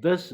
10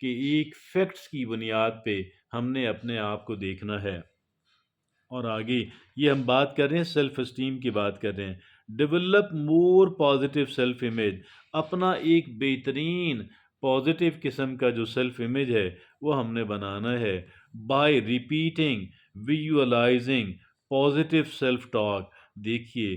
کہ ایک فیکٹس کی بنیاد پہ ہم نے اپنے آپ کو دیکھنا ہے۔ اور آگے یہ ہم بات کر رہے ہیں، سیلف اسٹیم کی بات کر رہے ہیں۔ Develop more positive self image, اپنا ایک بہترین پازیٹیو قسم کا جو سیلف امیج ہے وہ ہم نے بنانا ہے by repeating visualizing positive self talk. دیکھیے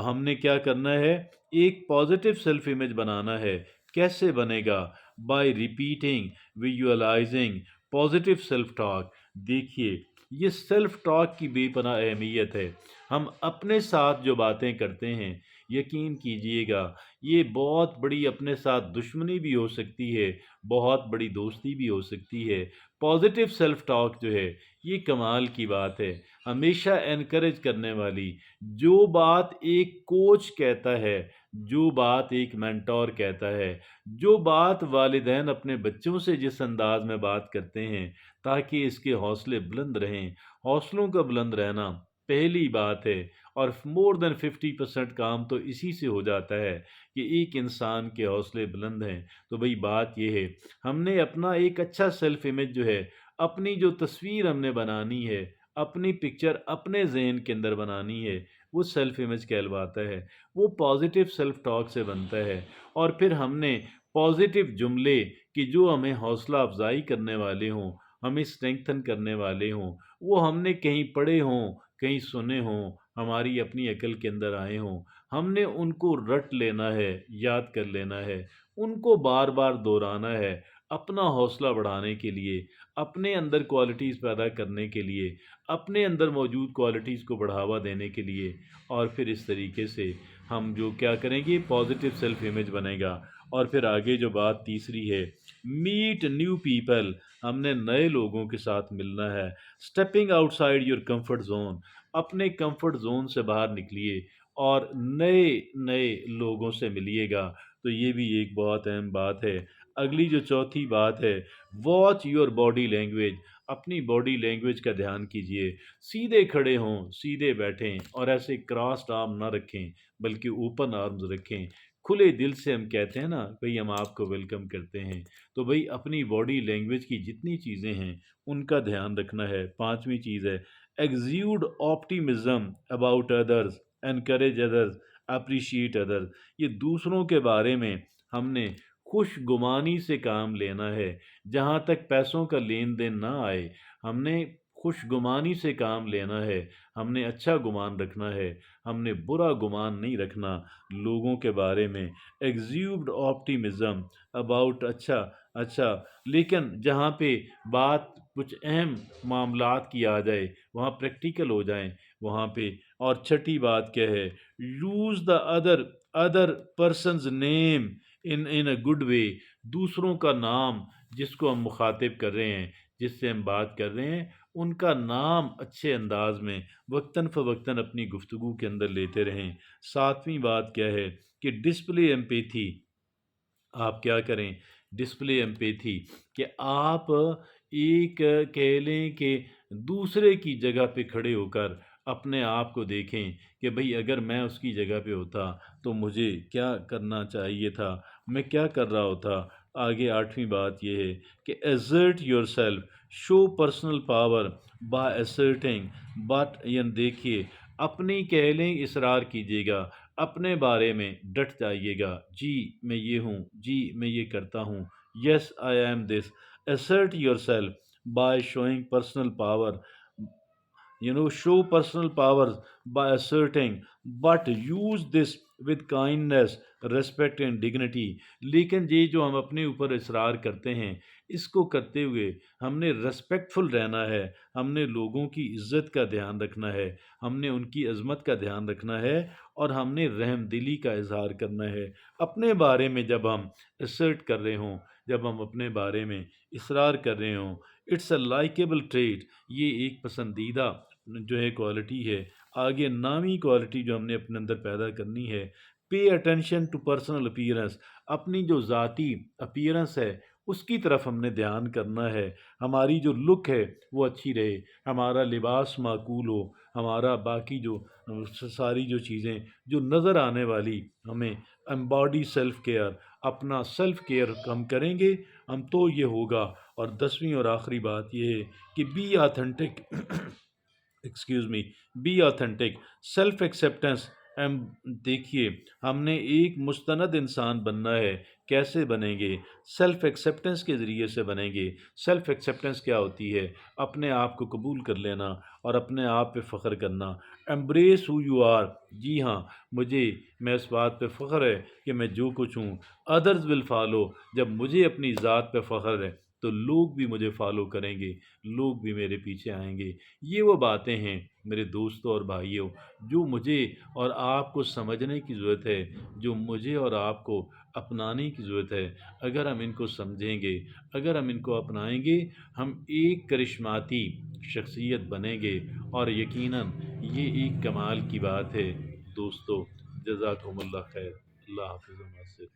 ہم نے کیا کرنا ہے، ایک پازیٹیو سیلف امیج بنانا ہے۔ کیسے بنے گا؟ By repeating visualizing positive self talk. دیکھیے یہ سیلف ٹاک کی بے پناہ اہمیت ہے۔ ہم اپنے ساتھ جو باتیں کرتے ہیں، یقین کیجئے گا یہ بہت بڑی اپنے ساتھ دشمنی بھی ہو سکتی ہے، بہت بڑی دوستی بھی ہو سکتی ہے۔ پازیٹیو سیلف ٹاک جو ہے یہ کمال کی بات ہے، ہمیشہ انکریج کرنے والی۔ جو بات ایک کوچ کہتا ہے، جو بات ایک مینٹور کہتا ہے، جو بات والدین اپنے بچوں سے جس انداز میں بات کرتے ہیں تاکہ اس کے حوصلے بلند رہیں، حوصلوں کا بلند رہنا پہلی بات ہے۔ اور مور دین 50% کام تو اسی سے ہو جاتا ہے کہ ایک انسان کے حوصلے بلند ہیں۔ تو بھئی بات یہ ہے، ہم نے اپنا ایک اچھا سیلف امیج جو ہے، اپنی جو تصویر ہم نے بنانی ہے، اپنی پکچر اپنے ذہن کے اندر بنانی ہے، وہ سیلف امیج کہلواتا ہے، وہ پازیٹیو سیلف ٹاک سے بنتا ہے۔ اور پھر ہم نے پازیٹیو جملے کہ جو ہمیں حوصلہ افزائی کرنے والے ہوں، ہمیں اسٹرینگتھن کرنے والے ہوں، وہ ہم نے کہیں پڑھے ہوں، کہیں سنے ہوں، ہماری اپنی عقل کے اندر آئے ہوں، ہم نے ان کو رٹ لینا ہے، یاد کر لینا ہے، ان کو بار بار دہرانا ہے اپنا حوصلہ بڑھانے کے لیے، اپنے اندر کوالٹیز پیدا کرنے کے لیے، اپنے اندر موجود کوالٹیز کو بڑھاوا دینے کے لیے۔ اور پھر اس طریقے سے ہم جو کیا کریں گے، پازیٹیو سیلف امیج بنے گا۔ اور پھر آگے جو بات تیسری ہے، میٹ نیو پیپل، ہم نے نئے لوگوں کے ساتھ ملنا ہے۔ Stepping out side your comfort zone, اپنے کمفرٹ زون سے باہر نکلیے اور نئے نئے لوگوں سے ملیے گا۔ تو یہ بھی ایک بہت اہم بات ہے۔ اگلی جو چوتھی بات ہے، واچ یور باڈی لینگویج، اپنی باڈی لینگویج کا دھیان کیجیے۔ سیدھے کھڑے ہوں، سیدھے بیٹھیں اور ایسے کراسڈ آرم نہ رکھیں بلکہ اوپن آرمز رکھیں۔ کھلے دل سے ہم کہتے ہیں نا بھئی ہم آپ کو ویلکم کرتے ہیں، تو بھئی اپنی باڈی لینگویج کی جتنی چیزیں ہیں ان کا دھیان رکھنا ہے۔ پانچویں چیز ہے، exude optimism about others, encourage others, appreciate others. یہ دوسروں کے بارے میں ہم نے خوش گمانی سے کام لینا ہے۔ جہاں تک پیسوں کا لین دین نہ آئے، ہم نے خوش گمانی سے کام لینا ہے، ہم نے اچھا گمان رکھنا ہے، ہم نے برا گمان نہیں رکھنا لوگوں کے بارے میں۔ ایگزیوڈ آپٹیمزم اباؤٹ، اچھا لیکن جہاں پہ بات کچھ اہم معاملات کی آ جائے وہاں پریکٹیکل ہو جائیں وہاں پہ۔ اور چھٹی بات کیا ہے، use the other person's name in a good way, دوسروں کا نام جس کو ہم مخاطب کر رہے ہیں، جس سے ہم بات کر رہے ہیں، ان کا نام اچھے انداز میں وقتاً فوقتاً اپنی گفتگو کے اندر لیتے رہیں۔ ساتویں بات کیا ہے کہ ڈسپلے ایمپیتھی، آپ کیا کریں، ڈسپلے ایمپیتھی، کہ آپ ایک کہہ لیں کہ دوسرے کی جگہ پہ کھڑے ہو کر اپنے آپ کو دیکھیں کہ بھئی اگر میں اس کی جگہ پہ ہوتا تو مجھے کیا کرنا چاہیے تھا، میں کیا کر رہا ہوتا۔ آگے آٹھویں بات یہ ہے کہ assert yourself, show personal power by asserting but, یعنی دیکھیے اپنی کہہ لیں اصرار کیجیے گا، اپنے بارے میں ڈٹ جائیے گا، جی میں یہ ہوں، جی میں یہ کرتا ہوں، yes I am this. assert yourself by showing personal power, show personal powers by asserting, but use this with kindness, respect and dignity۔ لیکن یہ جو ہم اپنے اوپر اصرار کرتے ہیں، اس کو کرتے ہوئے ہم نے ریسپیکٹفل رہنا ہے، ہم نے لوگوں کی عزت کا دھیان رکھنا ہے، ہم نے ان کی عظمت کا دھیان رکھنا ہے، اور ہم نے رحم دلی کا اظہار کرنا ہے اپنے بارے میں۔ جب ہم اسرٹ کر رہے ہوں، جب ہم اپنے بارے میں اصرار کر رہے ہوں، اٹس اے لائکیبل ٹریٹ، یہ ایک پسندیدہ جو ہے کوالٹی ہے۔ آگے نامی کوالٹی جو ہم نے اپنے اندر پیدا کرنی ہے، pay attention to personal appearance, اپنی جو ذاتی اپیئرنس ہے اس کی طرف ہم نے دھیان کرنا ہے۔ ہماری جو لک ہے وہ اچھی رہے، ہمارا لباس معقول ہو، ہمارا باقی جو ساری جو چیزیں جو نظر آنے والی ہمیں امباڈی سیلف کیئر، اپنا سیلف کیئر ہم کریں گے ہم تو یہ ہوگا۔ اور 10ویں اور آخری بات یہ ہے کہ be authentic excuse me be authentic self acceptance. ہم دیکھیے، ہم نے ایک مستند انسان بننا ہے، کیسے بنیں گے؟ سیلف ایکسیپٹنس کے ذریعے سے بنیں گے۔ سیلف ایکسیپٹنس کیا ہوتی ہے؟ اپنے آپ کو قبول کر لینا اور اپنے آپ پہ فخر کرنا۔ Embrace who you are. جی ہاں، میں اس بات پہ فخر ہے کہ میں جو کچھ ہوں، ادرز ول فالو۔ جب مجھے اپنی ذات پہ فخر ہے تو لوگ بھی مجھے فالو کریں گے، لوگ بھی میرے پیچھے آئیں گے۔ یہ وہ باتیں ہیں میرے دوستوں اور بھائیوں جو مجھے اور آپ کو سمجھنے کی ضرورت ہے، جو مجھے اور آپ کو اپنانے کی ضرورت ہے۔ اگر ہم ان کو سمجھیں گے، اگر ہم ان کو اپنائیں گے، ہم ایک کرشماتی شخصیت بنیں گے، اور یقیناً یہ ایک کمال کی بات ہے۔ دوستو، جزاکم اللہ خیر۔ اللہ حافظ و مع السلامہ۔